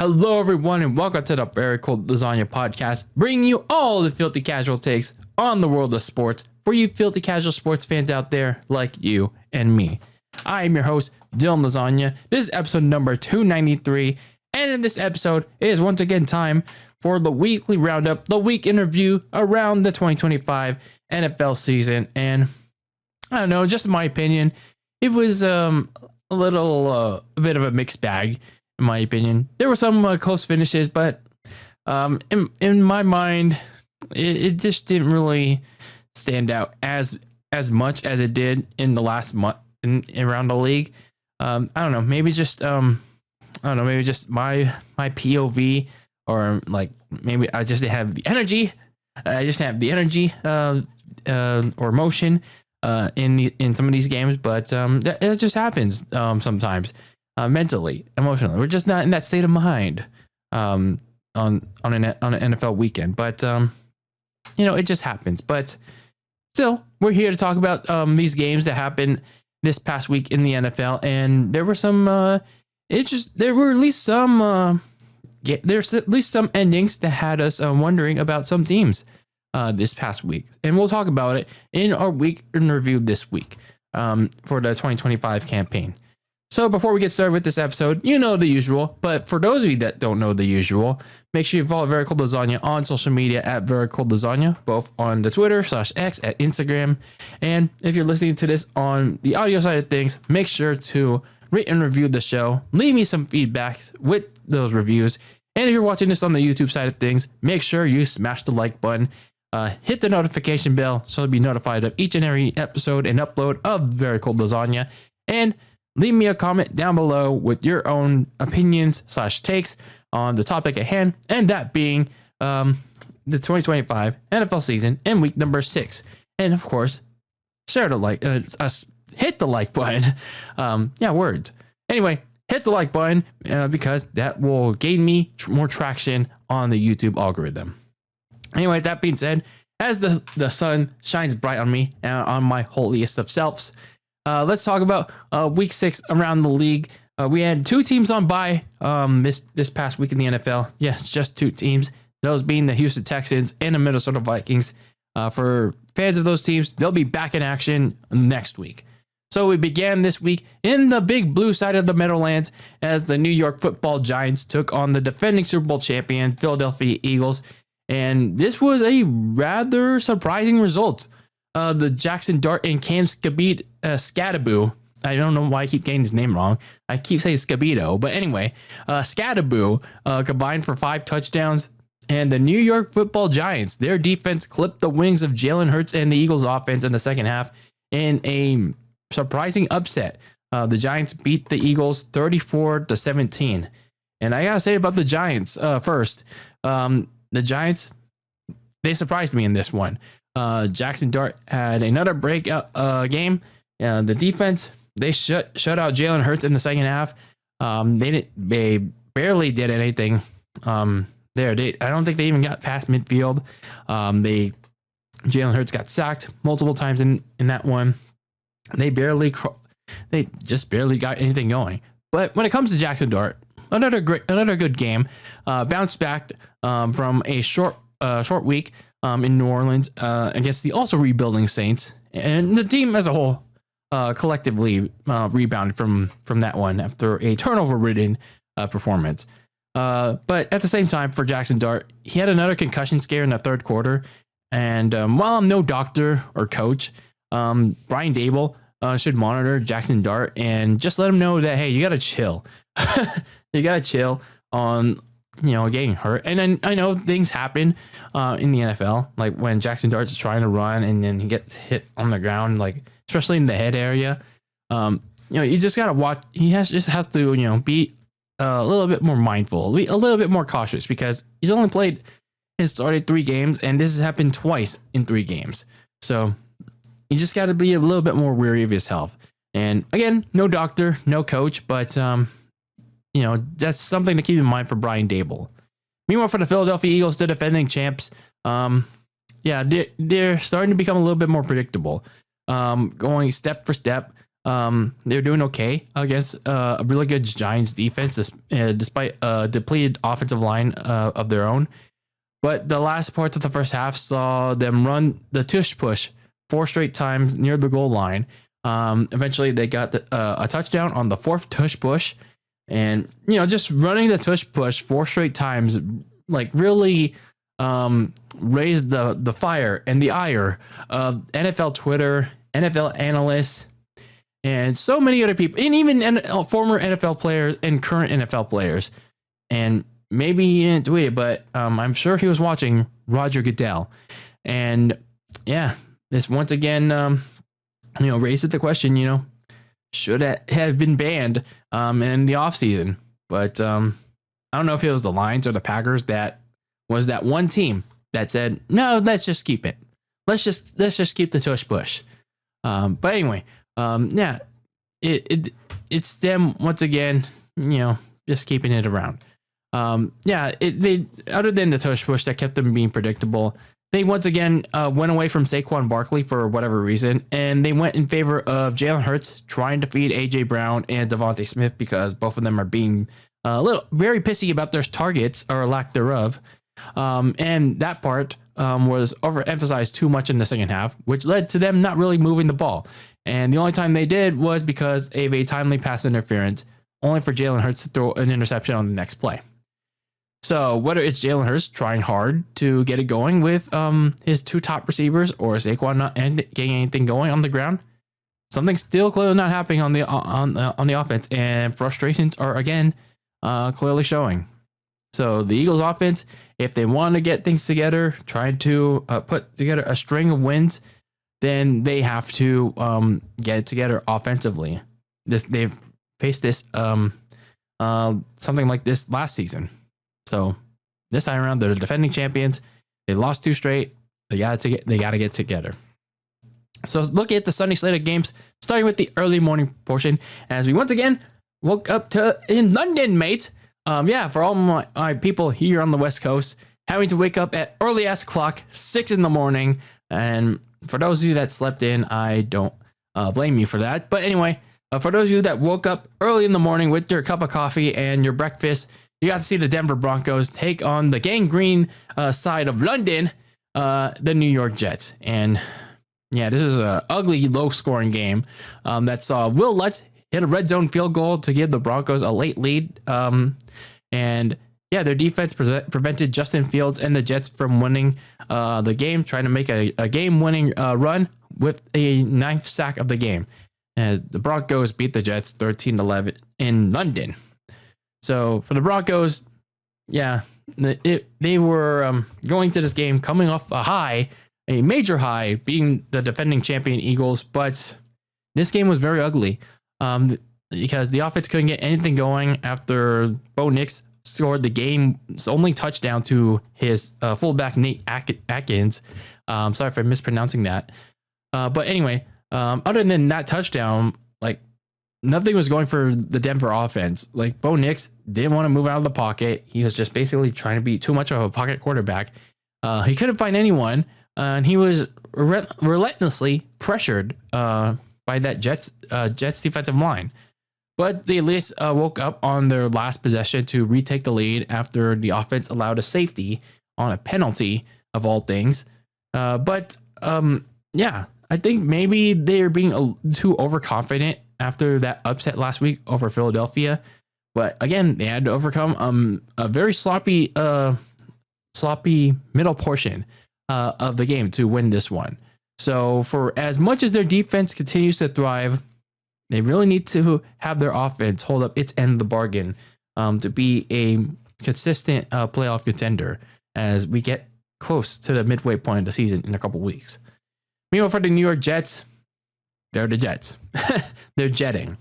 Hello, everyone, and welcome to the Very Cold Lasagna Podcast, bringing you all the filthy casual takes on the world of sports for you filthy casual sports fans out there like you and me. I am your host, Dylan Lasagna. This is episode number 293, and in this episode, it is once again time for the weekly roundup, the week interview around the 2025 NFL season. And I don't know, just in my opinion, it was a bit of a mixed bag. In my opinion, there were some close finishes, but in my mind, it just didn't really stand out as much as it did in the last month around the league. I don't know, maybe just maybe just my POV, or like maybe I just didn't have the energy. I just didn't have the energy or emotion in some of these games, but it just happens sometimes. Mentally, emotionally, we're just not in that state of mind on an NFL weekend. But it just happens. But still, we're here to talk about these games that happened this past week in the NFL, and there were some. There's at least some endings that had us wondering about some teams this past week, and we'll talk about it in our week in review this week for the 2025 campaign. So before we get started with this episode, you know the usual, but for those of you that don't know the usual, make sure you follow Very Cold Lasagna on social media at Very Cold Lasagna, both on the Twitter/X at Instagram. And if you're listening to this on the audio side of things, make sure to rate and review the show. Leave me some feedback with those reviews. And if you're watching this on the YouTube side of things, make sure you smash the like button, hit the notification bell so you'll be notified of each and every episode and upload of Very Cold Lasagna. And leave me a comment down below with your own opinions/takes on the topic at hand, and that being the 2025 NFL season and week number 6. And of course, hit the like button. Words. Anyway, hit the like button because that will gain me more traction on the YouTube algorithm. Anyway, that being said, as the sun shines bright on me and on my holiest of selves, let's talk about week 6 around the league. We had 2 teams on bye this past week in the NFL. Yes, just 2 teams. Those being the Houston Texans and the Minnesota Vikings. For fans of those teams, they'll be back in action next week. So we began this week in the big blue side of the Meadowlands as the New York Football Giants took on the defending Super Bowl champion Philadelphia Eagles. And this was a rather surprising result. The Jackson Dart and Cam Scadaboo. I don't know why I keep getting his name wrong. I keep saying Scabito, but anyway, Scadaboo combined for 5 touchdowns, and the New York Football Giants, their defense clipped the wings of Jalen Hurts and the Eagles offense in the second half in a surprising upset. The Giants beat the Eagles 34-17. And I gotta say about the Giants first. The Giants, they surprised me in this one. Jackson Dart had another breakout game. The defense, they shut out Jalen Hurts in the second half. They barely did anything there. I don't think they even got past midfield. Jalen Hurts got sacked multiple times in that one. They just barely got anything going. But when it comes to Jackson Dart, another good game. Bounced back from a short week in New Orleans against the also rebuilding Saints, and the team as a whole collectively rebounded from that one after a turnover-ridden performance. But at the same time, for Jackson Dart, he had another concussion scare in the third quarter, and while I'm no doctor or coach, Brian Dable should monitor Jackson Dart and just let him know that, hey, you gotta chill. You gotta chill on getting hurt. And then I know things happen in the NFL, like when Jackson Dart is trying to run and then he gets hit on the ground, like especially in the head area. You just gotta watch. He just has to be a little bit more mindful, a little bit more cautious, because he's only played and started 3 games, and this has happened twice in 3 games. So you just got to be a little bit more wary of his health. And again, no doctor, no coach, but that's something to keep in mind for Brian Dable. Meanwhile, for the Philadelphia Eagles, the defending champs, they're starting to become a little bit more predictable. Going step for step. They're doing okay against a really good Giants defense, despite a depleted offensive line of their own. But the last parts of the first half saw them run the tush push 4 straight times near the goal line. Eventually, they got a touchdown on the 4th tush push, and just running the tush push 4 straight times, like really raised the fire and the ire of NFL Twitter, NFL analysts, and so many other people, and even former NFL players and current NFL players. And maybe he didn't tweet it, but I'm sure he was watching Roger Goodell. And yeah, this once again, raises the question, should it have been banned in the offseason? But I don't know if it was the Lions or the Packers that was that one team that said, no, let's just keep it. Let's just keep the tush push. But anyway, yeah, it's them once again, just keeping it around. They other than the tush push that kept them being predictable, they once again went away from Saquon Barkley for whatever reason, and they went in favor of Jalen Hurts trying to feed AJ Brown and Devontae Smith because both of them are being very pissy about their targets or lack thereof. And that part was overemphasized too much in the second half, which led to them not really moving the ball. And the only time they did was because of a timely pass interference, only for Jalen Hurts to throw an interception on the next play. So whether it's Jalen Hurts trying hard to get it going with his 2 top receivers or Saquon not getting anything going on the ground, something's still clearly not happening on the offense, and frustrations are again clearly showing. So the Eagles offense, if they want to get things together, trying to put together a string of wins, then they have to get it together offensively. They've faced this something like this last season. So this time around, they're the defending champions. They lost 2 straight. They got to get together. So looking at the Sunday slate of games, starting with the early morning portion, as we once again woke up in London, mate. For all my people here on the West Coast, having to wake up at early ass clock, 6 in the morning. And for those of you that slept in, I don't blame you for that. But anyway, for those of you that woke up early in the morning with your cup of coffee and your breakfast, you got to see the Denver Broncos take on the gangrene side of London, the New York Jets. And yeah, this is an ugly, low-scoring game that saw Will Lutz hit a red zone field goal to give the Broncos a late lead. And yeah, their defense prevented Justin Fields and the Jets from winning the game, trying to make a game-winning run with a 9th sack of the game. As the Broncos beat the Jets 13-11 in London. So for the Broncos, yeah, they were going to this game coming off a major high, being the defending champion Eagles. But this game was very ugly because the offense couldn't get anything going after Bo Nix scored the game's only touchdown to his fullback Nate Atkins. Sorry if I'm mispronouncing that. But anyway, other than that touchdown, nothing was going for the Denver offense. Bo Nix didn't want to move out of the pocket. He was just basically trying to be too much of a pocket quarterback. He couldn't find anyone, and he was relentlessly pressured by that Jets defensive line. But they at least woke up on their last possession to retake the lead after the offense allowed a safety on a penalty of all things. But I think maybe they're being too overconfident after that upset last week over Philadelphia. But again, they had to overcome a very sloppy middle portion of the game to win this one. So for as much as their defense continues to thrive, they really need to have their offense hold up its end of the bargain to be a consistent playoff contender as we get close to the midway point of the season in a couple weeks. Meanwhile, for the New York Jets, they're the Jets. They're jetting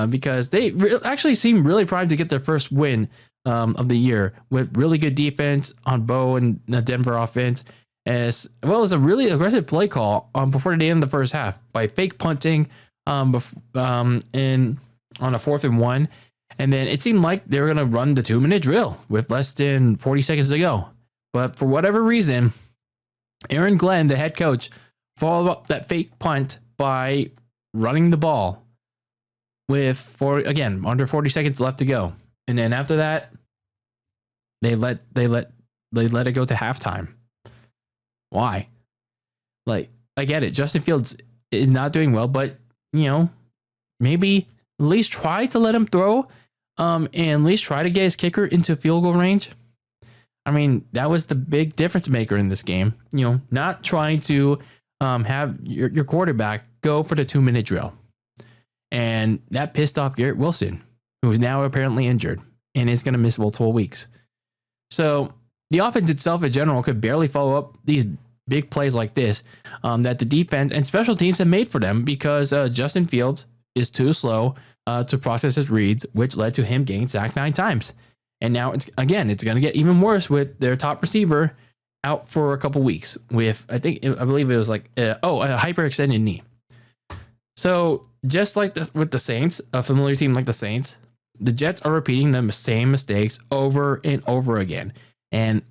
because they actually seem really primed to get their first win of the year with really good defense on Bo and the Denver offense, as well as a really aggressive play call before the end of the first half by fake punting on a 4th and 1. And then it seemed like they were going to run the 2-minute drill with less than 40 seconds to go. But for whatever reason, Aaron Glenn, the head coach, followed up that fake punt by running the ball with under 40 seconds left to go. And then after that, they let it go to halftime. Why? Like, I get it. Justin Fields is not doing well, but maybe at least try to let him throw, and at least try to get his kicker into field goal range. I mean, that was the big difference maker in this game. Not trying to have your quarterback go for the 2-minute drill. And that pissed off Garrett Wilson, who is now apparently injured and is going to miss multiple weeks. So the offense itself in general could barely follow up these big plays like this that the defense and special teams have made for them, because Justin Fields is too slow to process his reads, which led to him getting sacked 9 times. And now it's going to get even worse with their top receiver out for a couple weeks with, I believe it was like, a hyperextended knee. So just like with the Saints, a familiar team like the Saints, the Jets are repeating the same mistakes over and over again. And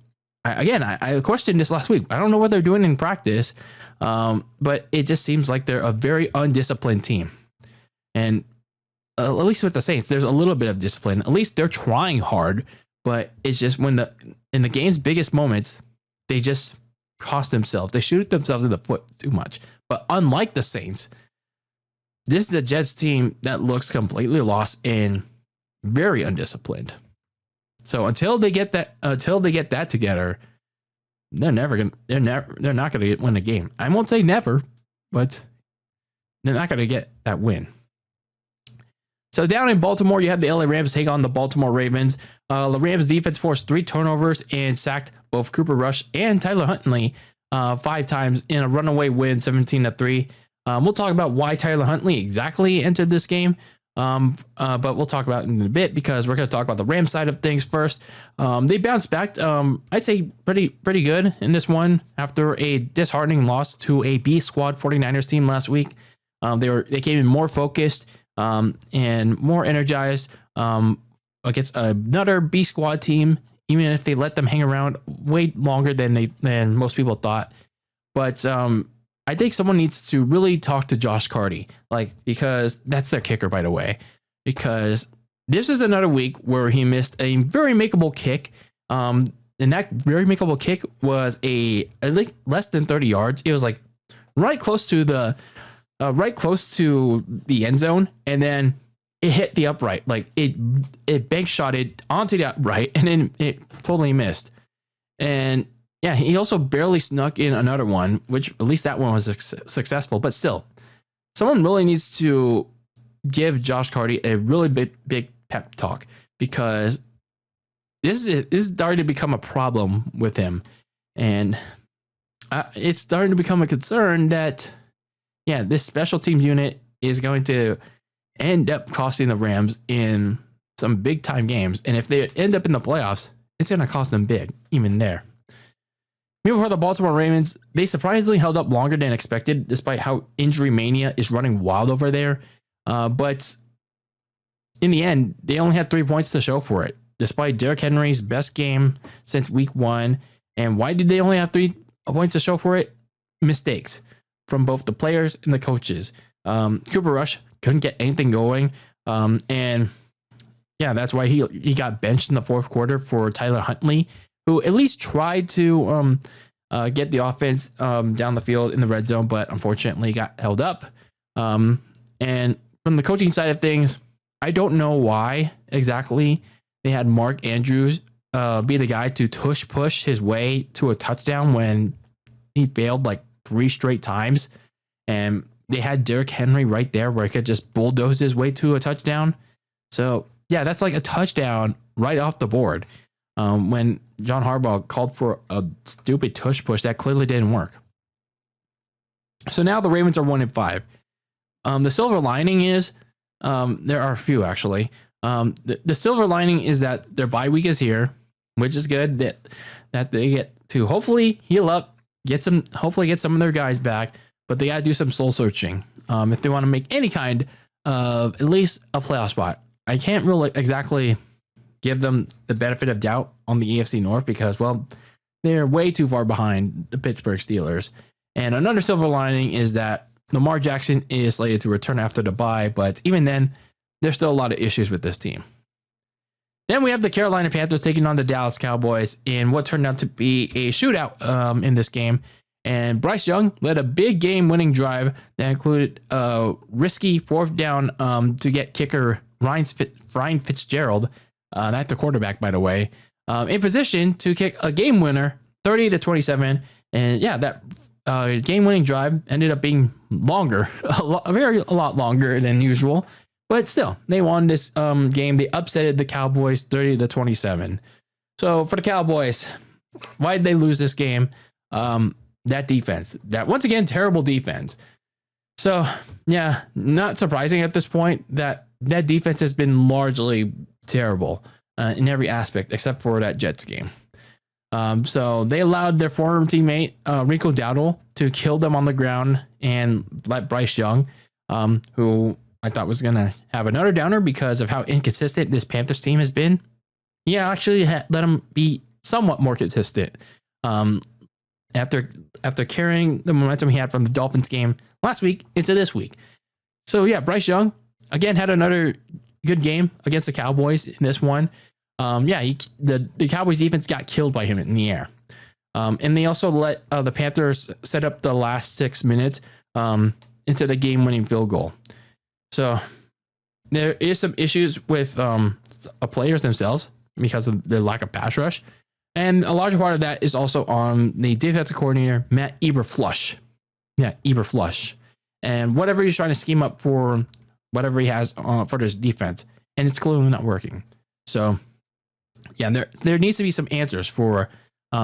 I questioned this last week. I don't know what they're doing in practice, but it just seems like they're a very undisciplined team. And at least with the Saints, there's a little bit of discipline. At least they're trying hard, but it's just in the game's biggest moments, they just cost themselves. They shoot themselves in the foot too much. But unlike the Saints, this is a Jets team that looks completely lost and very undisciplined. So until they get that together, they're not gonna win a game. I won't say never, but they're not gonna get that win. So down in Baltimore, you have the LA Rams take on the Baltimore Ravens. The Rams defense forced 3 turnovers and sacked both Cooper Rush and Tyler Huntley 5 times in a runaway win, 17-3. We'll talk about why Tyler Huntley exactly entered this game, but we'll talk about it in a bit, because we're going to talk about the Rams side of things first. They bounced back, I'd say pretty good in this one after a disheartening loss to a B squad 49ers team last week. They came in more focused and more energized against another B squad team, even if they let them hang around way longer than most people thought. But I think someone needs to really talk to Josh Carty, because that's their kicker, by the way, because this is another week where he missed a very makeable kick. And that very makeable kick was less than 30 yards. It was right close to the end zone, and then it hit the upright. It bank shotted onto the upright, and then it totally missed. And yeah, he also barely snuck in another one, which at least that one was successful. But still, someone really needs to give Josh Carty a really big pep talk, because this is starting to become a problem with him, and it's starting to become a concern that this special teams unit is going to end up costing the Rams in some big time games, and if they end up in the playoffs, it's going to cost them big, even there. Meanwhile, for the Baltimore Ravens, they surprisingly held up longer than expected, despite how injury mania is running wild over there. But in the end, they only had 3 points to show for it, despite Derrick Henry's best game since week 1. And why did they only have 3 points to show for it? Mistakes from both the players and the coaches. Cooper Rush couldn't get anything going. And that's why he got benched in the 4th quarter for Tyler Huntley, who at least tried to get the offense down the field in the red zone, but unfortunately got held up. And from the coaching side of things, I don't know why exactly they had Mark Andrews be the guy to push his way to a touchdown when he failed 3 straight times. And they had Derrick Henry right there where he could just bulldoze his way to a touchdown. So that's a touchdown right off the board. When John Harbaugh called for a stupid tush push that clearly didn't work. So now the Ravens are 1-5. The silver lining is, there are a few actually. The silver lining is that their bye week is here, which is good. That they get to hopefully heal up, hopefully get some of their guys back, but they got to do some soul searching if they want to make any kind of at least a playoff spot. I can't really exactly give them the benefit of doubt on the AFC North because, they're way too far behind the Pittsburgh Steelers. And another silver lining is that Lamar Jackson is slated to return after the bye, but even then, there's still a lot of issues with this team. Then we have the Carolina Panthers taking on the Dallas Cowboys in what turned out to be a shootout in this game. And Bryce Young led a big game-winning drive that included a risky fourth down to get kicker Ryan Fitzgerald, that's the quarterback, by the way, in position to kick a game winner, 30-27. And yeah, that game-winning drive ended up being longer, a lot longer than usual. But still, they won this game. They upsetted the Cowboys 30-27. So for the Cowboys, why did they lose this game? That defense, that once again, terrible defense. So yeah, not surprising at this point that defense has been largely terrible in every aspect except for that Jets game. So they allowed their former teammate Rico Dowdle to kill them on the ground and let Bryce Young, who I thought was going to have another downer because of how inconsistent this Panthers team has been. Yeah, actually let him be somewhat more consistent after carrying the momentum he had from the Dolphins game last week into this week. So yeah, Bryce Young, again, had another good game against the Cowboys in this one. The Cowboys defense got killed by him in the air. And they also let the Panthers set up the last 6 minutes into the game-winning field goal. So there is some issues with players themselves because of their lack of pass rush. And a large part of that is also on the defensive coordinator, Matt Eberflush. Yeah, Eberflush. And whatever he's trying to scheme up for whatever he has for this defense, and it's clearly not working. So yeah, there needs to be some answers for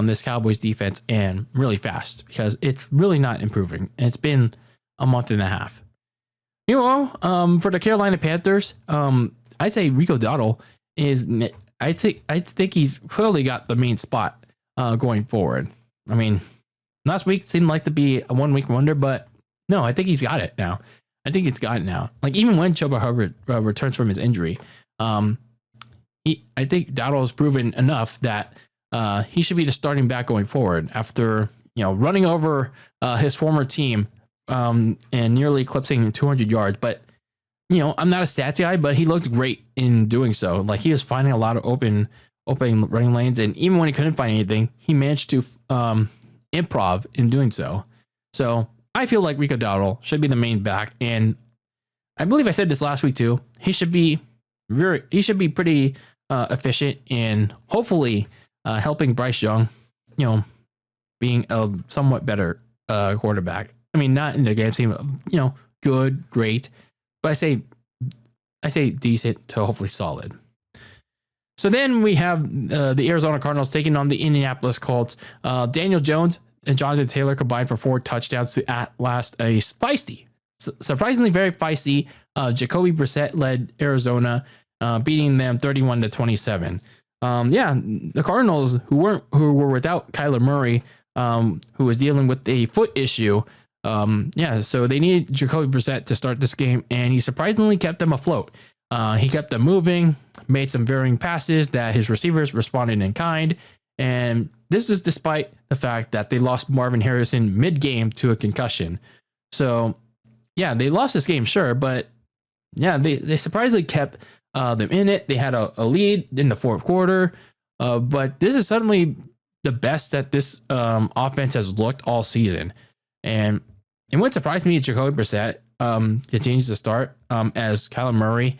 this Cowboys defense, and really fast, because it's really not improving. And it's been a month and a half. Meanwhile, for the Carolina Panthers, I'd say Rico Dowdle is. I think he's clearly got the main spot going forward. I mean, last week seemed like to be a 1 week wonder, but no, I think he's got it now. Like even when Chuba Hubbard returns from his injury, I think Dowdle has proven enough that he should be the starting back going forward after running over his former team and nearly eclipsing 200 yards. But I'm not a stats guy, but he looked great in doing so. Like he was finding a lot of open running lanes, and even when he couldn't find anything, he managed to improv in doing so. So I feel like Rico Dowdle should be the main back, and I believe I said this last week too. He should be pretty efficient in hopefully helping Bryce Young, being a somewhat better quarterback. I mean, not in the game team, good, great, but I say decent to hopefully solid. So then we have the Arizona Cardinals taking on the Indianapolis Colts. Daniel Jones and Jonathan Taylor combined for 4 touchdowns to at last a surprisingly very feisty Jacoby Brissett led Arizona, beating them 31-27. The Cardinals who were without Kyler Murray, who was dealing with a foot issue. So they needed Jacoby Brissett to start this game, and he surprisingly kept them afloat. He kept them moving, made some varying passes that his receivers responded in kind, and this is despite the fact that they lost Marvin Harrison mid-game to a concussion. So, yeah, they lost this game, sure, but yeah, they surprisingly kept them in it. They had a lead in the fourth quarter, but this is suddenly the best that this offense has looked all season. And what surprised me is Jacoby Brissett continues to start as Kyler Murray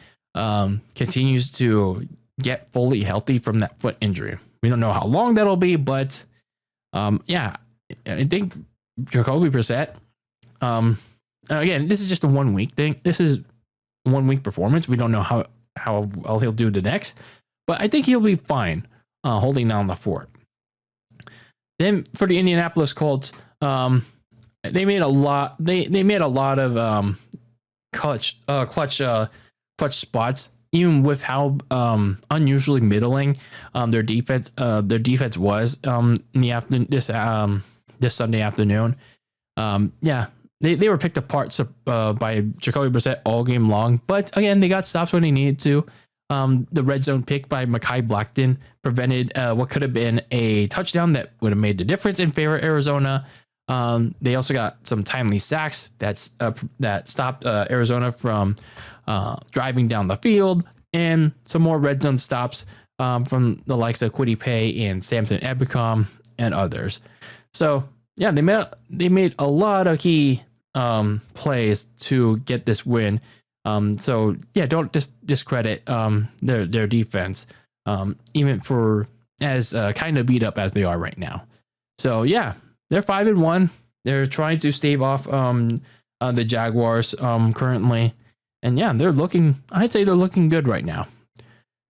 continues to get fully healthy from that foot injury. We don't know how long that'll be, but I think Jacoby Brissett, again, this is just a 1 week thing. This is 1 week performance. We don't know how well he'll do the next, but I think he'll be fine holding down the fort. Then for the Indianapolis Colts, they made a lot. They made a lot of clutch spots, even with how unusually middling their defense was in the afternoon this Sunday afternoon. They were picked apart by Jacoby Brissett all game long, but again, they got stops when they needed to. The red zone pick by Mekhi Blackton prevented what could have been a touchdown that would have made the difference in favor of Arizona. They also got some timely sacks that stopped Arizona from driving down the field, and some more red zone stops from the likes of Kwity Paye and Samson Ebicom and others. So yeah, they made a lot of key plays to get this win. So yeah, don't discredit their defense, even for as kind of beat up as they are right now. So yeah, they're 5-1. They're trying to stave off the Jaguars currently, and yeah, I'd say they're looking good right now.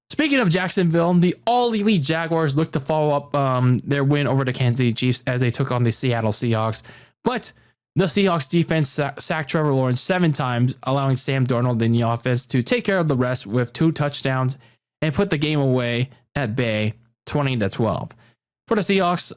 Speaking of Jacksonville, the all-elite Jaguars look to follow up their win over the Kansas City Chiefs as they took on the Seattle Seahawks, but the Seahawks defense sacked Trevor Lawrence 7 times, allowing Sam Darnold in the offense to take care of the rest with 2 touchdowns and put the game away at bay 20-12. For the Seahawks,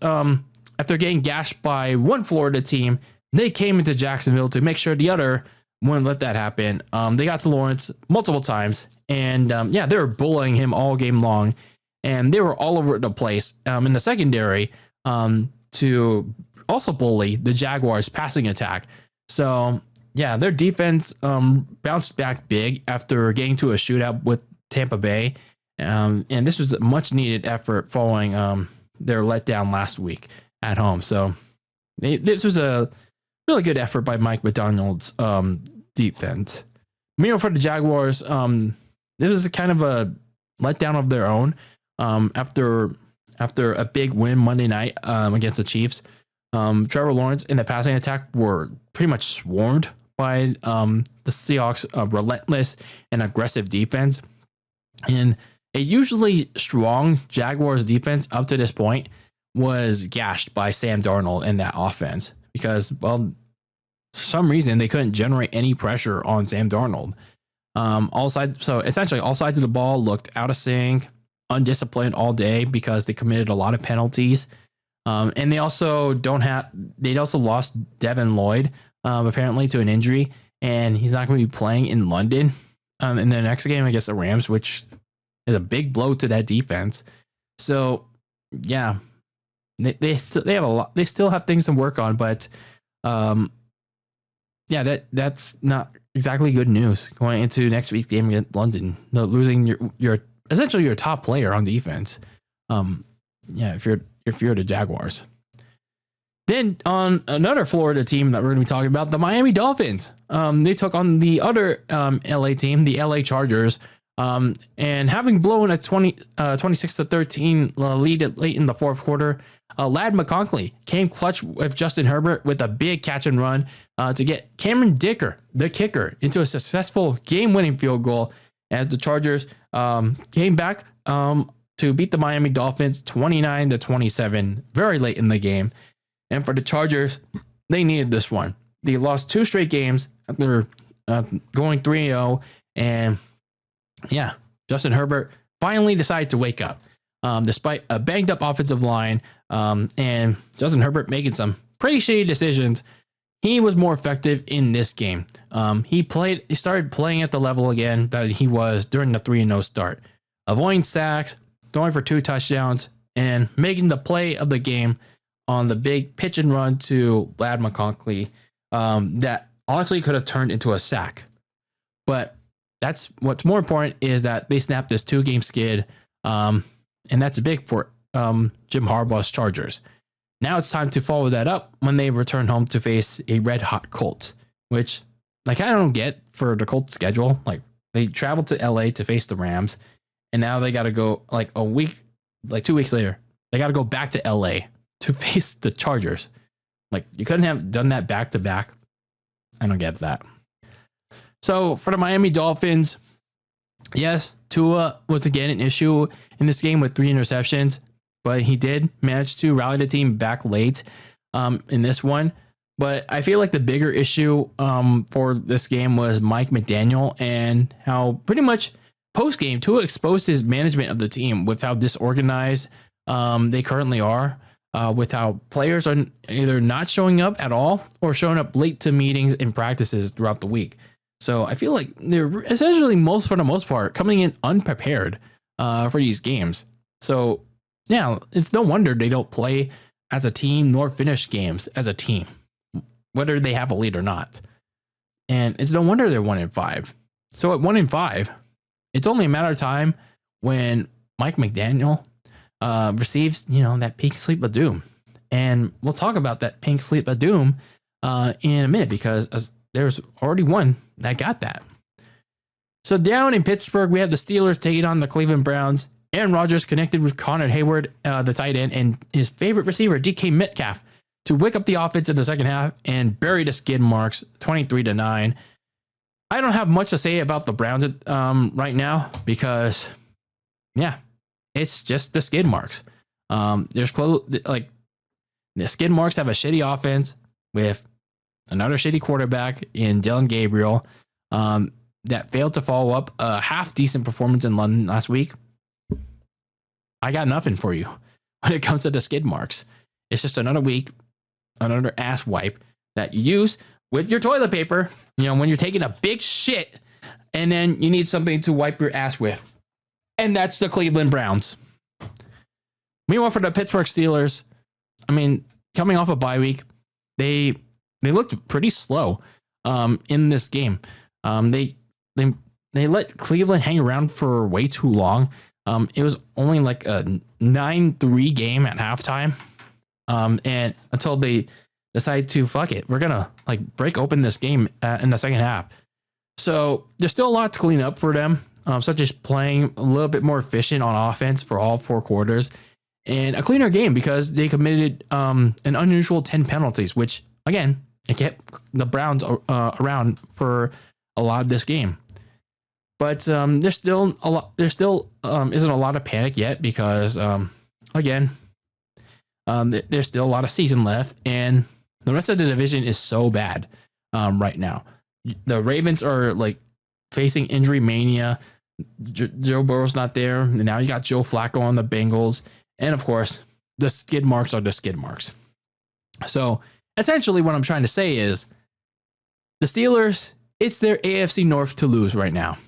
after getting gashed by one Florida team, they came into Jacksonville to make sure the other wouldn't let that happen. They got to Lawrence multiple times, and they were bullying him all game long, and they were all over the place in the secondary to also bully the Jaguars' passing attack. So yeah, their defense bounced back big after getting to a shootout with Tampa Bay, and this was a much needed effort following their letdown last week at home. So this was a really good effort by Mike McDonald's defense. Meanwhile, for the Jaguars, this was kind of a letdown of their own after a big win Monday night against the Chiefs. Trevor Lawrence and the passing attack were pretty much swarmed by the Seahawks' relentless and aggressive defense. And a usually strong Jaguars defense up to this point was gashed by Sam Darnold in that offense because, well, for some reason they couldn't generate any pressure on Sam Darnold. So essentially all sides of the ball looked out of sync, undisciplined all day because they committed a lot of penalties. And they also lost Devin Lloyd apparently to an injury, and he's not going to be playing in London in the next game against the Rams, which is a big blow to that defense. So yeah, they still have things to work on, but that's not exactly good news going into next week's game against London. Losing your essentially your top player on defense. If you're the Jaguars. Then on another Florida team that we're going to be talking about, the Miami Dolphins. They took on the other LA team, the LA Chargers, and having blown a 26-13 lead late in the fourth quarter, Ladd McConkey came clutch with Justin Herbert with a big catch and run to get Cameron Dicker, the kicker, into a successful game-winning field goal as the Chargers came back to beat the Miami Dolphins 29-27 very late in the game. And for the Chargers, they needed this one. They lost 2 straight games after going 3-0. And yeah, Justin Herbert finally decided to wake up despite a banged up offensive line and Justin Herbert making some pretty shady decisions. He was more effective in this game. He started playing at the level again that he was during the 3-0 start, avoiding sacks, throwing for 2 touchdowns, and making the play of the game on the big pitch and run to Ladd McConkey that honestly could have turned into a sack. But that's what's more important is that they snapped this 2-game skid, and that's big for Jim Harbaugh's Chargers. Now it's time to follow that up when they return home to face a red-hot Colts, which I don't get for the Colts schedule. Like, they traveled to LA to face the Rams, and now they got to go 2 weeks later, they got to go back to LA to face the Chargers. Like, you couldn't have done that back to back. I don't get that. So for the Miami Dolphins, yes, Tua was again an issue in this game with 3 interceptions, but he did manage to rally the team back late in this one. But I feel like the bigger issue for this game was Mike McDaniel and how pretty much post-game Tua exposed his management of the team with how disorganized they currently are, with how players are either not showing up at all or showing up late to meetings and practices throughout the week. So I feel like they're essentially for the most part, coming in unprepared for these games. So yeah, it's no wonder they don't play as a team nor finish games as a team, whether they have a lead or not. And it's no wonder they're 1-5. So at 1-5, it's only a matter of time when Mike McDaniel receives, that pink slip of doom. And we'll talk about that pink slip of doom in a minute, because there's already one that got that. So down in Pittsburgh, we have the Steelers taking on the Cleveland Browns. Aaron Rodgers connected with Connor Hayward, the tight end, and his favorite receiver, DK Metcalf, to wake up the offense in the second half and bury the skid marks 23-9. I don't have much to say about the Browns right now because, it's just the skid marks. The skid marks have a shitty offense with another shitty quarterback in Dylan Gabriel that failed to follow up a half decent performance in London last week. I got nothing for you when it comes to the skid marks. It's just another week, another ass wipe that you use with your toilet paper, when you're taking a big shit and then you need something to wipe your ass with. And that's the Cleveland Browns. Meanwhile, for the Pittsburgh Steelers, coming off a bye week, they looked pretty slow in this game. They let Cleveland hang around for way too long. It was only like a 9-3 game at halftime. And until they decided to fuck it, we're gonna break open this game in the second half. So there's still a lot to clean up for them, such as playing a little bit more efficient on offense for all 4 quarters, and a cleaner game because they committed an unusual 10 penalties, which again, it kept the Browns around for a lot of this game. But there's still isn't a lot of panic yet because there's still a lot of season left, and the rest of the division is so bad right now. The Ravens are facing injury mania. Joe Burrow's not there. And now you got Joe Flacco on the Bengals, and of course, the skid marks are the skid marks. So essentially, what I'm trying to say is, the Steelers, it's their AFC North to lose right now.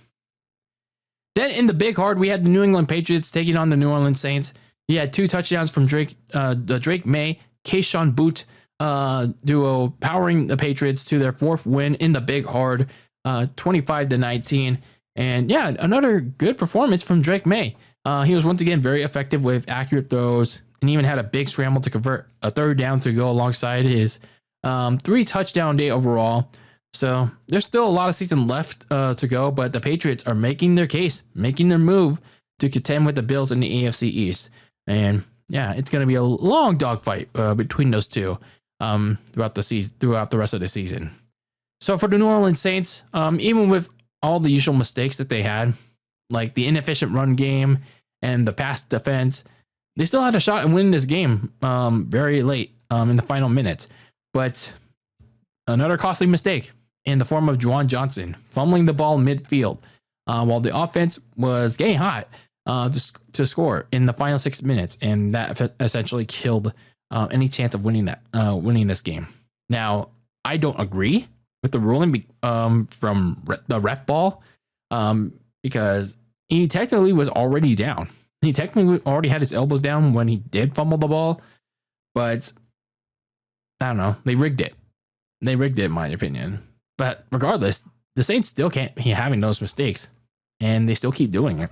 Then in the big hard, we had the New England Patriots taking on the New Orleans Saints. You had 2 touchdowns from the Drake May, Keyshawn Boot duo, powering the Patriots to their 4th win in the big hard, 25-19. And another good performance from Drake May. He was once again very effective with accurate throws, and even had a big scramble to convert a 3rd down to go alongside his 3 touchdown day overall. So there's still a lot of season left to go, but the Patriots are making their case, making their move to contend with the Bills in the AFC East. And it's going to be a long dogfight between those two throughout the rest of the season. So for the New Orleans Saints, even with all the usual mistakes that they had, like the inefficient run game and the pass defense, they still had a shot at winning this game very late in the final minutes. But another costly mistake in the form of Juwan Johnson fumbling the ball midfield while the offense was getting hot to score in the final 6 minutes, and that essentially killed any chance of winning this game. Now, I don't agree with the ruling from the ref ball because he technically was already down. He technically already had his elbows down when he did fumble the ball, but I don't know. They rigged it. In my opinion. But regardless, the Saints still can't be having those mistakes, and they still keep doing it.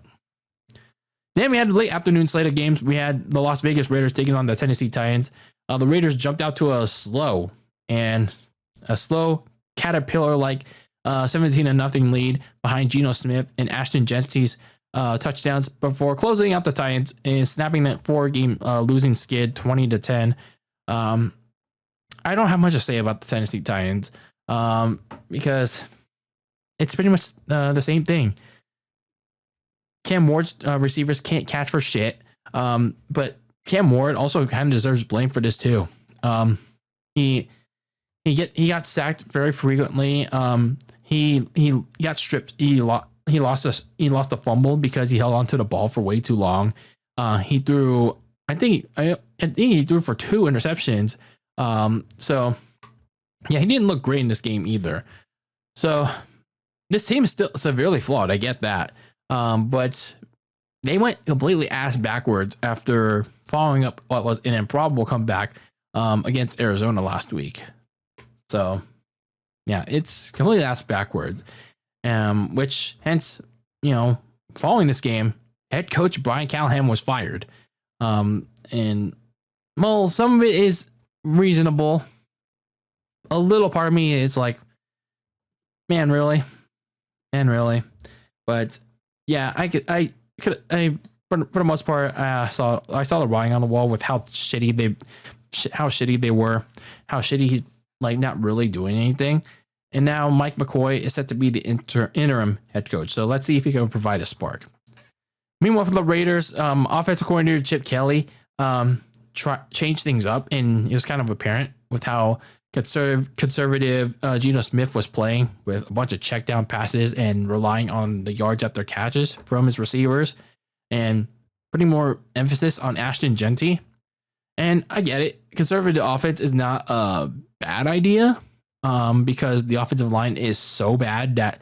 Then we had the late afternoon slate of games. We had the Las Vegas Raiders taking on the Tennessee Titans. The Raiders jumped out to a slow caterpillar-like 17-0 lead behind Geno Smith and Ashton Genty's touchdowns before closing out the Titans and snapping that 4-game losing skid 20-10. I don't have much to say about the Tennessee Titans because it's pretty much the same thing. Cam Ward's receivers can't catch for shit, but Cam Ward also kind of deserves blame for this too. He got sacked very frequently. He got stripped. He lost the fumble because he held onto the ball for way too long. He threw. I think he threw for 2 interceptions. So he didn't look great in this game either. So this team is still severely flawed. I get that. But they went completely ass backwards after following up what was an improbable comeback against Arizona last week. So, yeah, it's completely ass backwards. Which, hence, following this game, head coach Brian Callahan was fired. And, well, some of it is reasonable. A little part of me is like, man, really? But, yeah, for the most part, I saw the writing on the wall with how shitty they were, how shitty he's like not really doing anything. And now Mike McCoy is set to be the interim head coach. So let's see if he can provide a spark. Meanwhile, for the Raiders, offensive coordinator Chip Kelly changed things up, and it was kind of apparent with how conservative Geno Smith was playing with a bunch of check down passes and relying on the yards after catches from his receivers, and putting more emphasis on Ashton Genty. And I get it. Conservative offense is not a bad idea because the offensive line is so bad that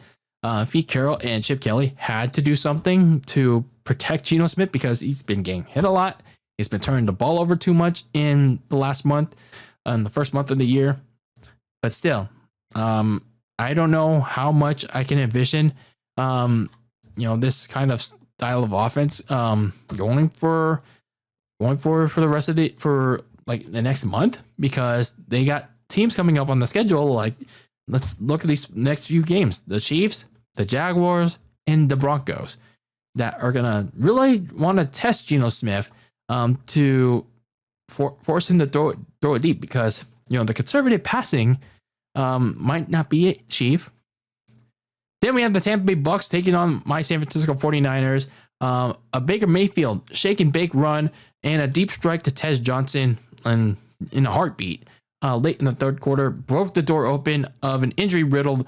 Pete Carroll and Chip Kelly had to do something to protect Geno Smith because he's been getting hit a lot. He's been turning the ball over too much in the last month, in the first month of the year. But still, I don't know how much I can envision, this kind of style of offense going for the rest of the next month, because they got teams coming up on the schedule. Like, let's look at these next few games: the Chiefs, the Jaguars, and the Broncos, that are gonna really want to test Geno Smith to force him to throw it deep, because the conservative passing might not be it, Chief. Then we have the Tampa Bay Bucks taking on my San Francisco 49ers. A Baker Mayfield shake and bake run and a deep strike to Tez Johnson in a heartbeat late in the third quarter broke the door open of an injury-riddled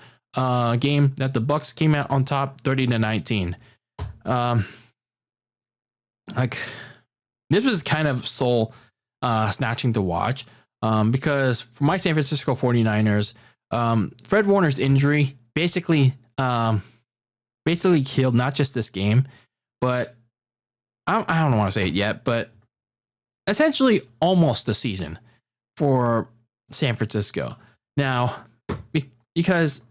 game that the Bucks came out on top 30-19. This was kind of soul snatching to watch because for my San Francisco 49ers, Fred Warner's injury basically killed not just this game, but I don't want to say it yet, but essentially almost the season for San Francisco. Now, because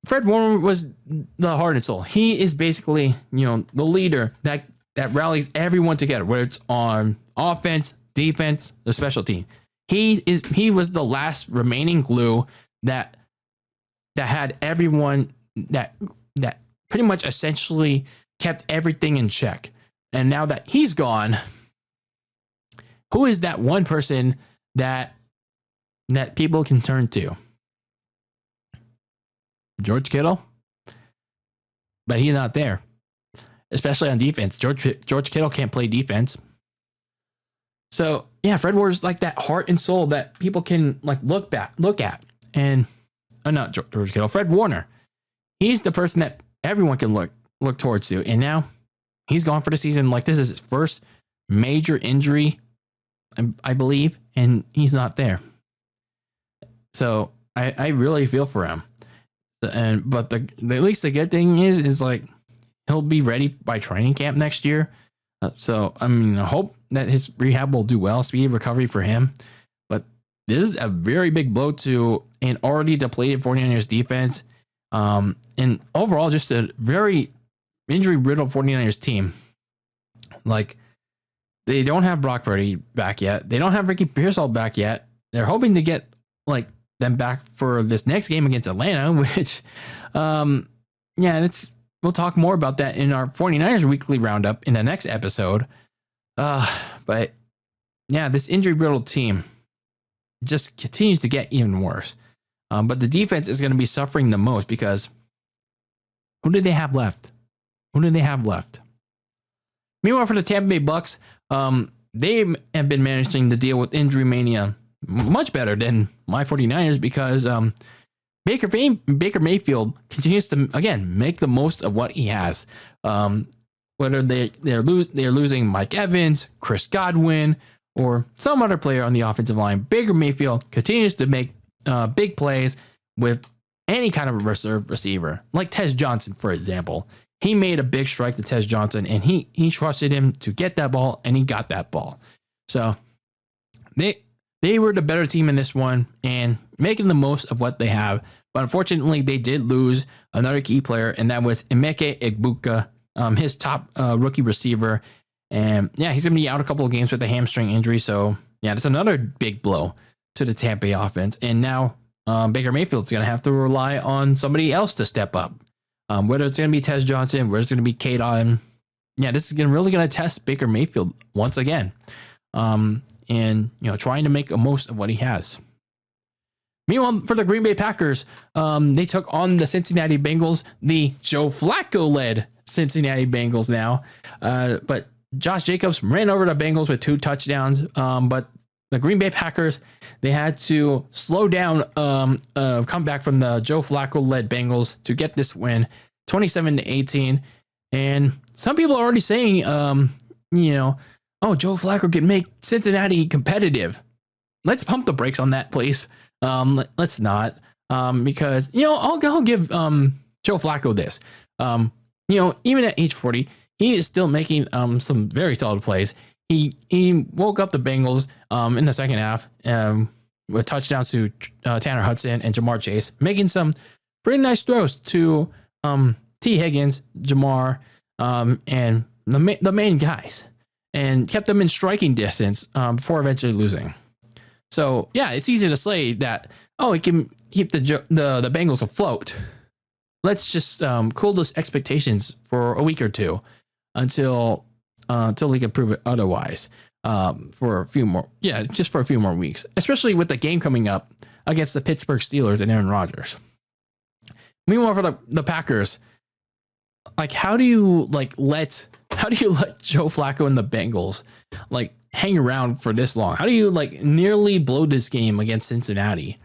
Fred Warner was the heart and soul. He is basically, the leader that rallies everyone together, whether it's on offense, defense, the special team. He was the last remaining glue that had everyone that pretty much essentially kept everything in check. And now that he's gone, who is that one person that people can turn to? George Kittle? But he's not there, especially on defense. George Kittle can't play defense. So yeah, Fred Warner's like that heart and soul that people can look at. And not George Kittle, Fred Warner. He's the person that everyone can look towards to. And now he's gone for the season. This is his first major injury, I believe, and he's not there. So I really feel for him. But at least the good thing is he'll be ready by training camp next year. So I hope that his rehab will do well, speedy recovery for him. But this is a very big blow to an already depleted 49ers defense, and overall just a very injury-riddled 49ers team. They don't have Brock Purdy back yet. They don't have Ricky Pearsall back yet. They're hoping to get them back for this next game against Atlanta, which, we'll talk more about that in our 49ers weekly roundup in the next episode. But yeah, this injury-riddled team just continues to get even worse. But the defense is going to be suffering the most because who did they have left? Meanwhile, for the Tampa Bay Bucks, they have been managing to deal with injury mania much better than my 49ers because Baker Mayfield continues to, again, make the most of what he has. Whether they're losing Mike Evans, Chris Godwin, or some other player on the offensive line, Baker Mayfield continues to make big plays with any kind of reserve receiver, like Tez Johnson, for example. he made a big strike to Tez Johnson, and he trusted him to get that ball, and he got that ball. So they were the better team in this one and making the most of what they have. But unfortunately, they did lose another key player, and that was Emeka Egbuka, his top rookie receiver. And yeah, he's going to be out a couple of games with a hamstring injury. So yeah, that's another big blow to the Tampa Bay offense. And now Baker Mayfield's going to have to rely on somebody else to step up. Whether it's going to be Tez Johnson, whether it's going to be Kate Otten. Yeah, this is really going to test Baker Mayfield once again. And trying to make the most of what he has. Meanwhile, for the Green Bay Packers, they took on the Cincinnati Bengals, the Joe Flacco-led Cincinnati Bengals now. But Josh Jacobs ran over the Bengals with 2 touchdowns. But the Green Bay Packers, they had to slow down come back from the Joe Flacco-led Bengals to get this win, 27-18. And some people are already saying, oh, Joe Flacco can make Cincinnati competitive. Let's pump the brakes on that, please. Let's not, because I'll give Joe Flacco this. Even at age 40, he is still making some very solid plays. He woke up the Bengals in the second half with touchdowns to Tanner Hudson and Jamar Chase, making some pretty nice throws to T. Higgins, Jamar, and the main guys, and kept them in striking distance before eventually losing. So yeah, it's easy to say that, he can keep the Bengals afloat. Let's just cool those expectations for a week or two until he can prove it otherwise. For a few more weeks, especially with the game coming up against the Pittsburgh Steelers and Aaron Rodgers. Meanwhile, for the Packers, how do you let Joe Flacco and the Bengals hang around for this long? How do you nearly blow this game against Cincinnati?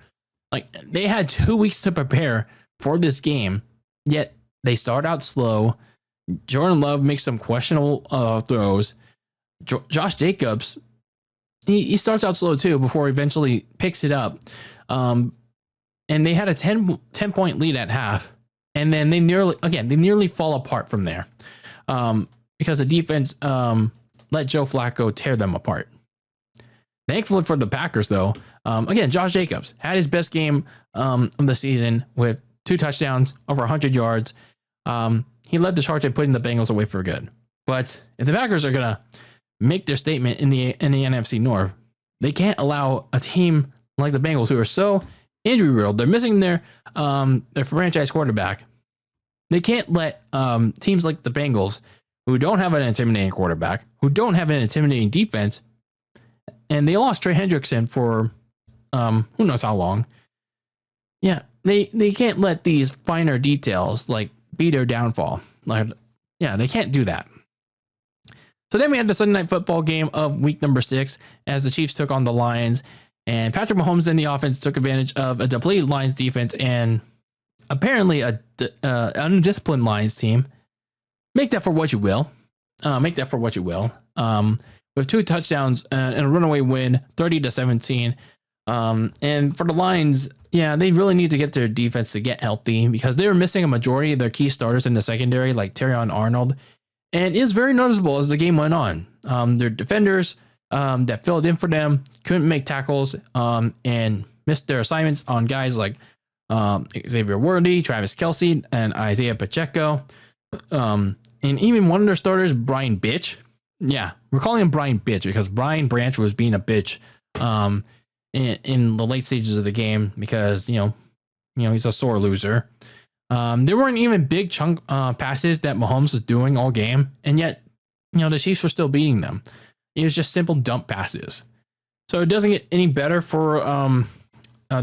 They had 2 weeks to prepare for this game, yet they start out slow. Jordan Love makes some questionable throws. Josh Jacobs, he starts out slow too before he eventually picks it up. And they had a 10-point lead at half, and then they nearly fall apart from there. Because the defense let Joe Flacco tear them apart. Thankfully for the Packers, though, Josh Jacobs had his best game of the season with 2 touchdowns, over 100 yards. He led the charge at putting the Bengals away for good. But if the Packers are going to make their statement in the NFC North, they can't allow a team like the Bengals, who are so injury-riddled, they're missing their franchise quarterback. They can't let teams like the Bengals, who don't have an intimidating quarterback, who don't have an intimidating defense, and they lost Trey Hendrickson for who knows how long. Yeah, they can't let these finer details be their downfall. They can't do that. So then we had the Sunday Night Football game of week number 6 as the Chiefs took on the Lions, and Patrick Mahomes and the offense took advantage of a depleted Lions defense and apparently an undisciplined Lions team. Make that for what you will. With 2 touchdowns and a runaway win, 30-17. And for the Lions, they really need to get their defense to get healthy because they were missing a majority of their key starters in the secondary, like Terrion Arnold. And it is very noticeable as the game went on. Their defenders that filled in for them couldn't make tackles and missed their assignments on guys like Xavier Worthy, Travis Kelce, and Isaiah Pacheco. And even one of their starters, Brian Bitch. Yeah, we're calling him Brian Bitch because Brian Branch was being a bitch in the late stages of the game because, he's a sore loser. There weren't even big chunk passes that Mahomes was doing all game, and yet, the Chiefs were still beating them. It was just simple dump passes. So it doesn't get any better for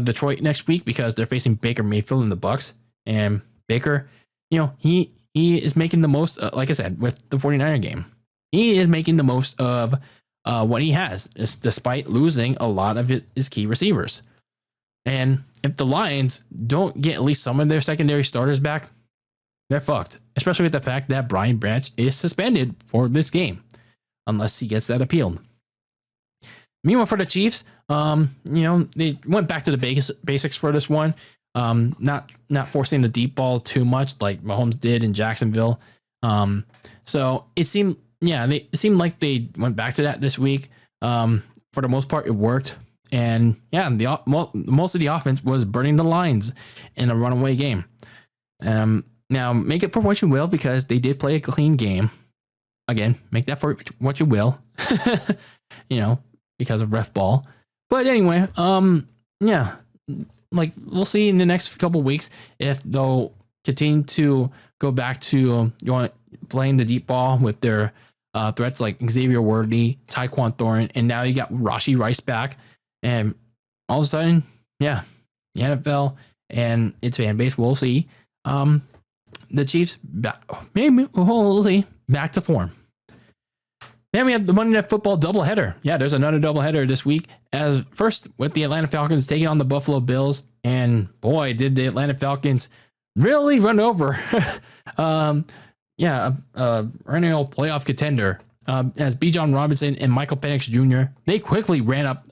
Detroit next week because they're facing Baker Mayfield in the Bucs, and Baker, he is making the most, like I said, with the 49er game. He is making the most of what he has, despite losing a lot of his key receivers. And if the Lions don't get at least some of their secondary starters back, they're fucked. Especially with the fact that Brian Branch is suspended for this game, unless he gets that appealed. Meanwhile, for the Chiefs, they went back to the basics for this one. Not forcing the deep ball too much like Mahomes did in Jacksonville. So it seemed like they went back to that this week. For the most part, it worked. And yeah, most of the offense was burning the lines in a runaway game. Now, make it for what you will, because they did play a clean game. Again, make that for what you will, because of ref ball. But anyway, yeah, like we'll see in the next couple of weeks if they'll continue to go back to playing the deep ball with their threats like Xavier Worthy, Tyquan Thornton, and now you got Rashee Rice back. And all of a sudden, yeah, the NFL and its fan base will see the Chiefs we'll see back to form. Then we have the Monday Night Football doubleheader. Yeah, there's another doubleheader this week. As first with the Atlanta Falcons taking on the Buffalo Bills, and boy, did the Atlanta Falcons really run over perennial playoff contender as Bijan Robinson and Michael Penix Jr. They quickly ran up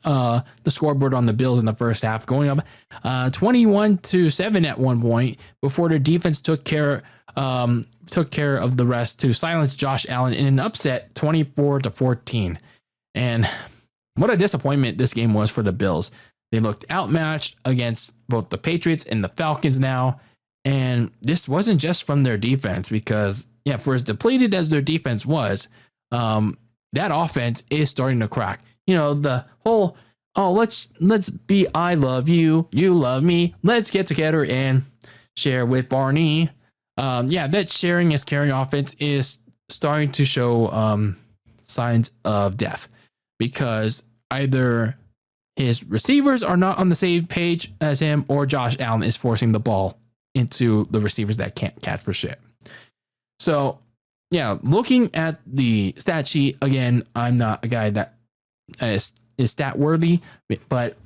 the scoreboard on the Bills in the first half, going up 21-7 at one point before their defense took care of the rest to silence Josh Allen in an upset 24-14. And what a disappointment this game was for the Bills. They looked outmatched against both the Patriots and the Falcons now. And this wasn't just from their defense, because for as depleted as their defense was, that offense is starting to crack. The whole, let's be I love you, you love me, let's get together and share with Barney. That sharing is caring offense is starting to show signs of death, because either his receivers are not on the same page as him, or Josh Allen is forcing the ball into the receivers that can't catch for shit. So, looking at the stat sheet, again, I'm not a guy that is stat worthy, but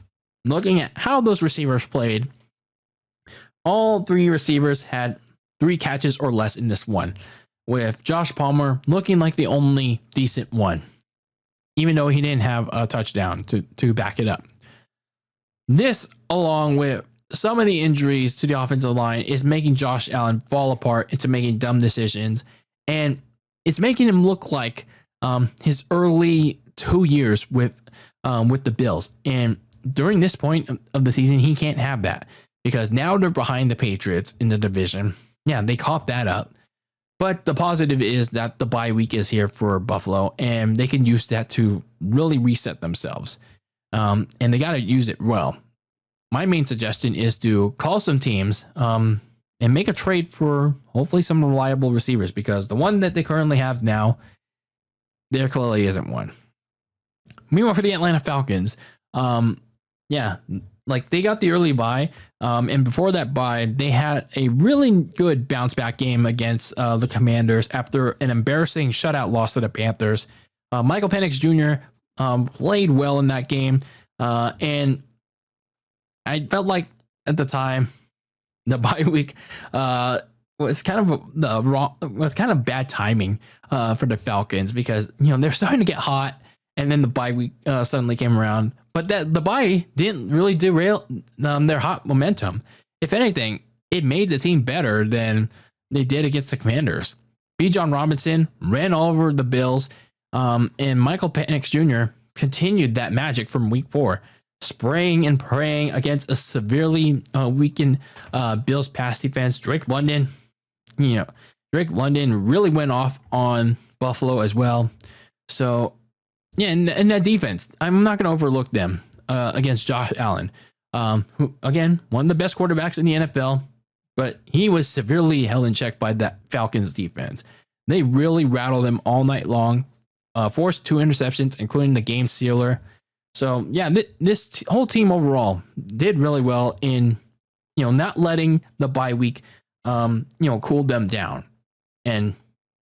looking at how those receivers played, all three receivers had 3 catches or less in this one, with Josh Palmer looking like the only decent one, even though he didn't have a touchdown to back it up. This, along with some of the injuries to the offensive line, is making Josh Allen fall apart into making dumb decisions, and it's making him look like his early 2 years with the Bills. And during this point of the season, he can't have that, because now they're behind the Patriots in the division. Yeah, they caught that up. But the positive is that the bye week is here for Buffalo, and they can use that to really reset themselves. And they got to use it well. My main suggestion is to call some teams and make a trade for hopefully some reliable receivers, because the one that they currently have now, there clearly isn't one. Meanwhile, for the Atlanta Falcons, they got the early bye, and before that bye, they had a really good bounce back game against the Commanders after an embarrassing shutout loss to the Panthers. Michael Penix Jr. Played well in that game, and I felt like at the time the bye week was kind of bad timing for the Falcons, because they're starting to get hot, and then the bye week suddenly came around. But the bye didn't really derail their hot momentum. If anything, it made the team better than they did against the Commanders. Bijan Robinson ran all over the Bills, and Michael Penix Jr. continued that magic from week 4, spraying and praying against a severely weakened Bills pass defense. Drake London really went off on Buffalo as well. So, and that defense, I'm not going to overlook them against Josh Allen, who, again, one of the best quarterbacks in the NFL, but he was severely held in check by that Falcons defense. They really rattled them all night long, forced 2 interceptions, including the game sealer. So, this whole team overall did really well in, not letting the bye week, cool them down. And,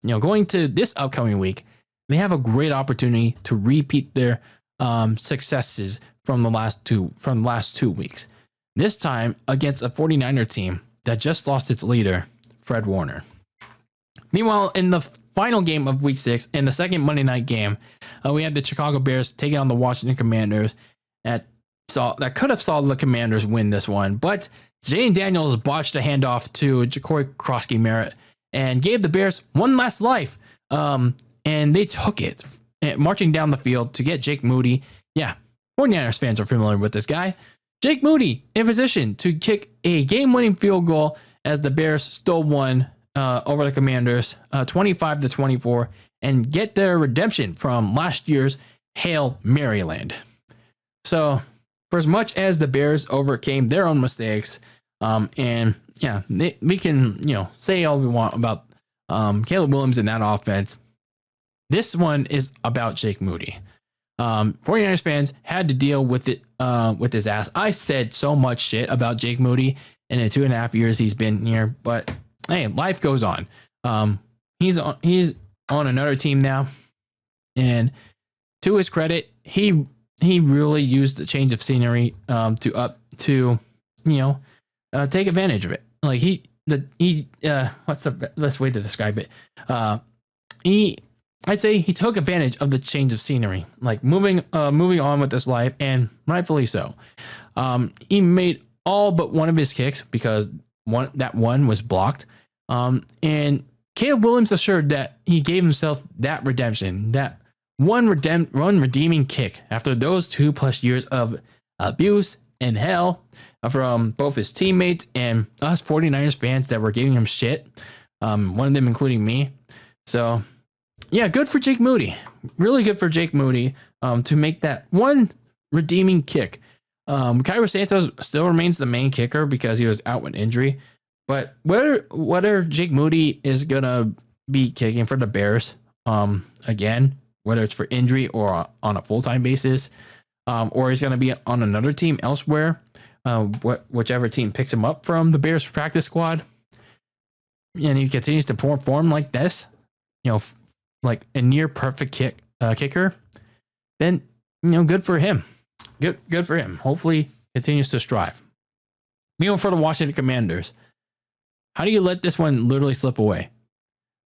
going to this upcoming week, they have a great opportunity to repeat their successes from the last 2 weeks. This time against a 49er team that just lost its leader, Fred Warner. Meanwhile, in the final game of Week 6, in the second Monday night game, we had the Chicago Bears taking on the Washington Commanders. That could have saw the Commanders win this one, but Jane Daniels botched a handoff to Ja'Cory Krosky Merritt, and gave the Bears one last life. And they took it, marching down the field to get Jake Moody. Yeah, 49ers fans are familiar with this guy. Jake Moody in position to kick a game-winning field goal as the Bears stole one over the Commanders, 25-24, and get their redemption from last year's Hail Maryland. So, for as much as the Bears overcame their own mistakes, and yeah, we can say all we want about Caleb Williams in that offense. This one is about Jake Moody. 49ers fans had to deal with it with his ass. I said so much shit about Jake Moody in the 2.5 years he's been here, but hey, life goes on. He's on another team now, and to his credit, he really used the change of scenery to take advantage of it. Like what's the best way to describe it? I'd say he took advantage of the change of scenery, like moving on with his life, and rightfully so. He made all but one of his kicks because one was blocked. And Caleb Williams assured that he gave himself that redemption, that one redeeming kick after those 2+ years of abuse and hell from both his teammates and us 49ers fans that were giving him shit. One of them including me. So yeah, good for Jake Moody. Really good for Jake Moody to make that one redeeming kick. Cairo Santos still remains the main kicker because he was out with injury. But whether Jake Moody is going to be kicking for the Bears again, whether it's for injury or on a full-time basis, or he's going to be on another team elsewhere, whichever team picks him up from the Bears practice squad, and he continues to perform like this, like a near perfect kicker, then good for him. Good for him. Hopefully continues to strive. For the Washington Commanders, how do you let this one literally slip away?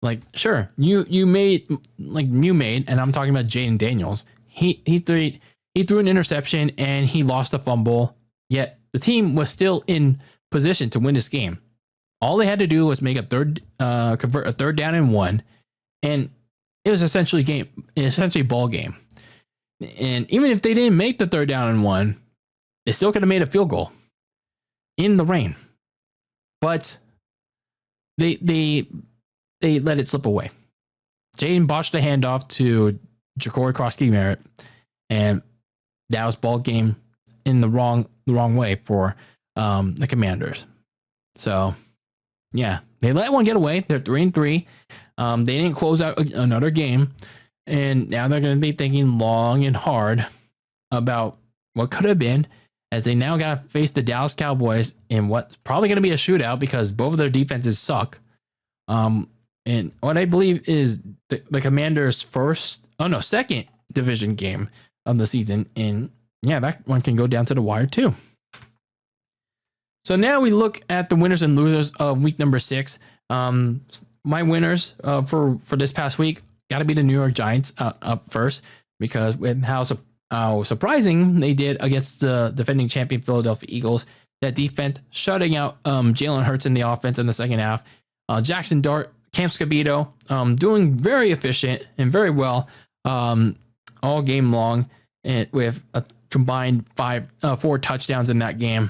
Like, sure, you made, and I'm talking about Jaden Daniels. He threw an interception and he lost a fumble. Yet the team was still in position to win this game. All they had to do was make convert a 3rd down and 1, and it was essentially ball game. And even if they didn't make the 3rd down and 1, they still could have made a field goal in the rain. But they let it slip away. Jaden botched the handoff to Ja'Cory Krosky-Merritt, and that was ball game in the wrong way for the Commanders. So yeah, they let one get away. They're 3-3. They didn't close out another game, and now they're going to be thinking long and hard about what could have been, as they now got to face the Dallas Cowboys in what's probably going to be a shootout because both of their defenses suck. And what I believe is the Commanders' second division game of the season, and yeah, that one can go down to the wire too. So now we look at the winners and losers of week number 6. My winners for this past week got to be the New York Giants up first, because with how surprising they did against the defending champion Philadelphia Eagles. That defense shutting out Jalen Hurts in the offense in the second half. Jackson Dart, Cam Scabito doing very efficient and very well all game long, and with a combined 4 touchdowns in that game,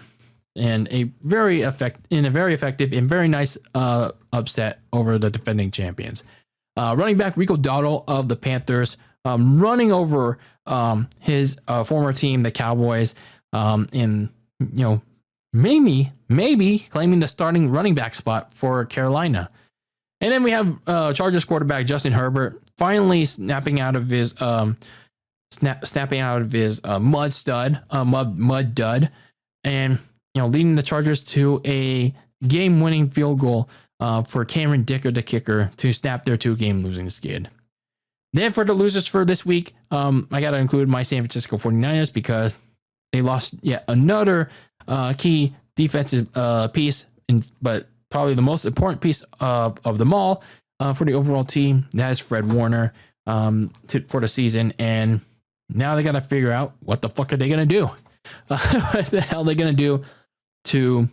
and a very effective and very nice upset over the defending champions. Running back Rico Dowdle of the Panthers running over his former team, the Cowboys, and maybe claiming the starting running back spot for Carolina. And then we have Chargers quarterback Justin Herbert finally snapping out of his mud dud, and leading the Chargers to a game-winning field goal for Cameron Dicker, the kicker, to snap their 2-game losing skid. Then for the losers for this week, I got to include my San Francisco 49ers because they lost yet another key defensive piece, but probably the most important piece of them all for the overall team. That is Fred Warner for the season. And now they got to figure out what the fuck are they going to do? What the hell are they going to do to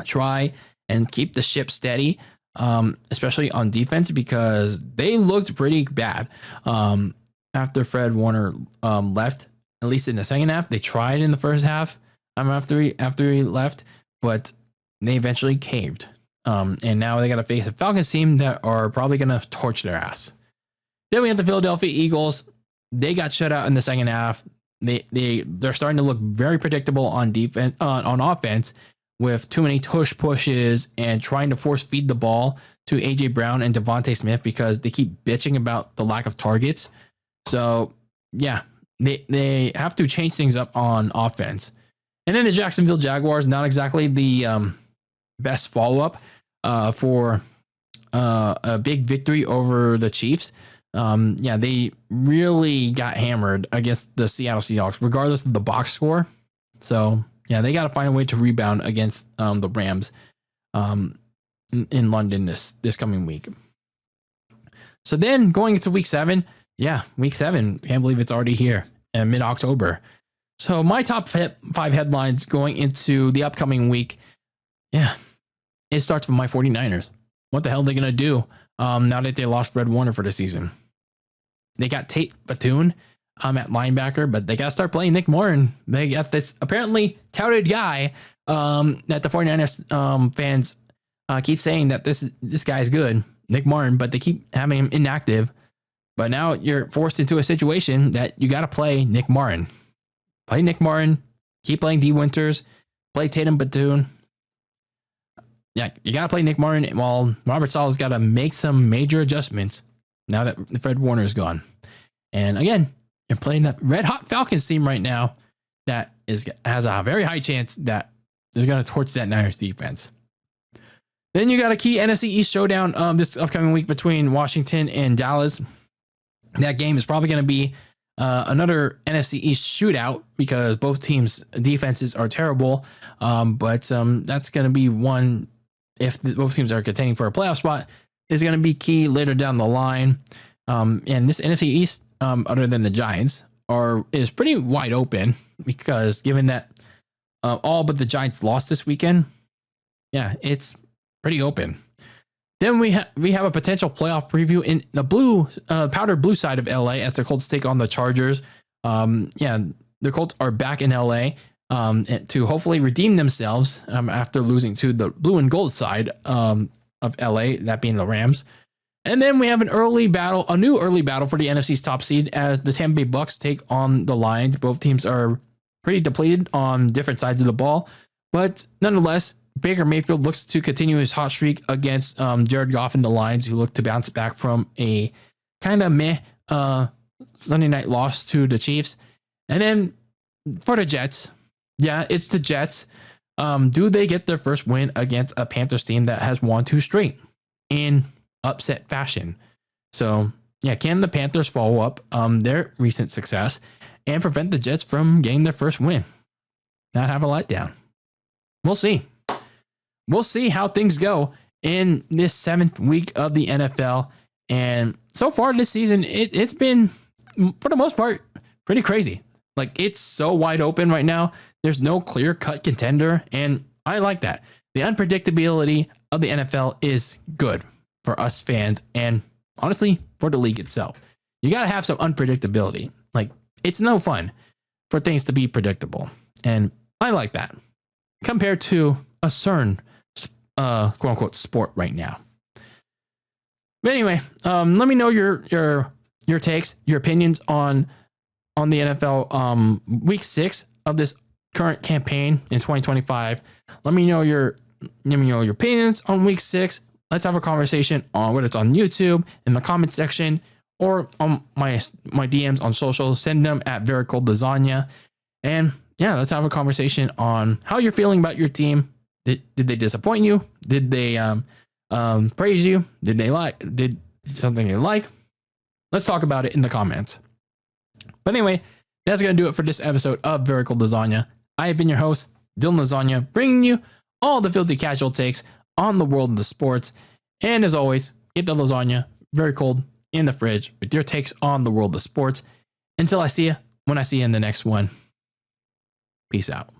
try and keep the ship steady especially on defense, because they looked pretty bad after Fred Warner left. At least in the second half, they tried in the first half. After he left, but they eventually caved. And now they got to face a Falcons team that are probably going to torch their ass. Then we have the Philadelphia Eagles. They got shut out in the second half. They're starting to look very predictable on defense, on offense, with too many tush pushes and trying to force feed the ball to AJ Brown and Devontae Smith because they keep bitching about the lack of targets. So yeah, they have to change things up on offense. And then the Jacksonville Jaguars, not exactly the best follow-up for a big victory over the Chiefs. They really got hammered against the Seattle Seahawks, regardless of the box score. So yeah, they got to find a way to rebound against the Rams in London this coming week. So then going into week 7, week 7, can't believe it's already here in mid-October. So my top 5 headlines going into the upcoming week, it starts with my 49ers. What the hell are they going to do now that they lost Fred Warner for the season? They got Tate Batoon at linebacker, but they got to start playing Nick Morin. They got this apparently touted guy that the 49ers fans keep saying that this guy's good, Nick Morin, but they keep having him inactive. But now you're forced into a situation that you got to play Nick Morin. Play Nick Morin, keep playing D. Winters, play Tatum Batoon. Yeah, you got to play Nick Morin while Robert Saleh's got to make some major adjustments now that Fred Warner is gone. And again, you're playing that red hot Falcons team right now that has a very high chance that is going to torch that Niners defense. Then you got a key NFC East showdown this upcoming week between Washington and Dallas. That game is probably going to be another NFC East shootout because both teams' defenses are terrible. But that's going to be one, if both teams are contending for a playoff spot, is going to be key later down the line. And this NFC East, other than the Giants, is pretty wide open because given that all but the Giants lost this weekend, it's pretty open. Then we have a potential playoff preview in the powder blue side of LA as the Colts take on the Chargers. The Colts are back in LA to hopefully redeem themselves after losing to the blue and gold side of LA, that being the Rams. And then we have a new early battle for the NFC's top seed as the Tampa Bay Bucks take on the Lions. Both teams are pretty depleted on different sides of the ball, but nonetheless, Baker Mayfield looks to continue his hot streak against Jared Goff and the Lions, who look to bounce back from a kind of meh Sunday night loss to the Chiefs. And then for the Jets, it's the Jets. Do they get their first win against a Panthers team that has won 2 straight in upset fashion? So, can the Panthers follow up their recent success and prevent the Jets from getting their first win? Not have a letdown. We'll see. We'll see how things go in this 7th week of the NFL. And so far this season, it's been, for the most part, pretty crazy. Like, it's so wide open right now. There's no clear-cut contender, and I like that. The unpredictability of the NFL is good for us fans and, honestly, for the league itself. You got to have some unpredictability. Like, it's no fun for things to be predictable, and I like that compared to a certain quote-unquote sport right now. But anyway, let me know your takes, your opinions on the NFL week 6 of this current campaign in 2025. Let me know your opinions on week 6. Let's have a conversation on whether it's on YouTube in the comment section or on my DMs on social. Send them at Very Cold Lasagna. And let's have a conversation on how you're feeling about your team. Did they disappoint you? Did they praise you? Did something you like? Let's talk about it in the comments. But anyway, that's going to do it for this episode of Very Cold Lasagna. I have been your host, Dylan Lasagna, bringing you all the filthy casual takes on the world of the sports. And as always, get the lasagna very cold in the fridge with your takes on the world of sports. Until I see you, when I see you in the next one, peace out.